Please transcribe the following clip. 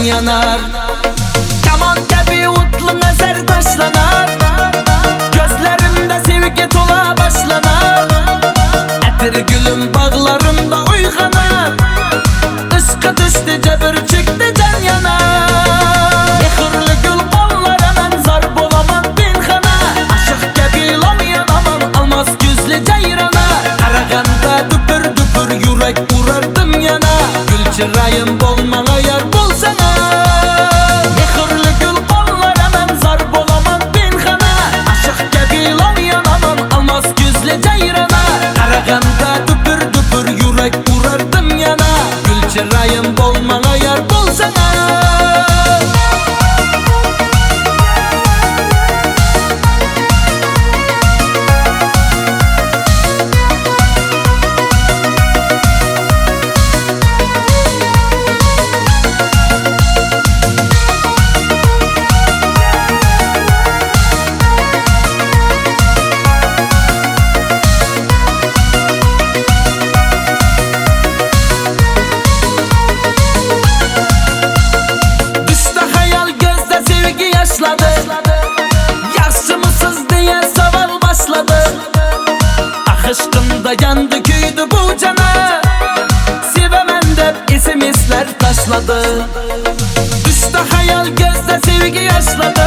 yanar. Kaman gibi utlu nazar taşlanar, gözlerimde sevgi tola başlanar. Etir gülüm bağlarımda uyğanar, ışkı düştü cebir çıktı can yanar. Mehirli gül kollara ben zar bolamam pinhana, aşık gibi lan yanamam almaz gözlü cayrana. Karaganda düpür düpür yürek vurardım yana, gül çırayım bolmana yar bolsana. Mehirli gül kollara ben zar bolamam pinhana, aşık gibi lan yanamam almaz gözlü cayrana. Karaganda düpür düpür yürek vurardım yana, gül çırayım bolmana yar bolsana. Yaşlı mısınız diye saval başladı. Aşkımda yandı küydü bu cana, sevemem de isim isler taşladı. Düştü hayal gözde sevgi yaşladı.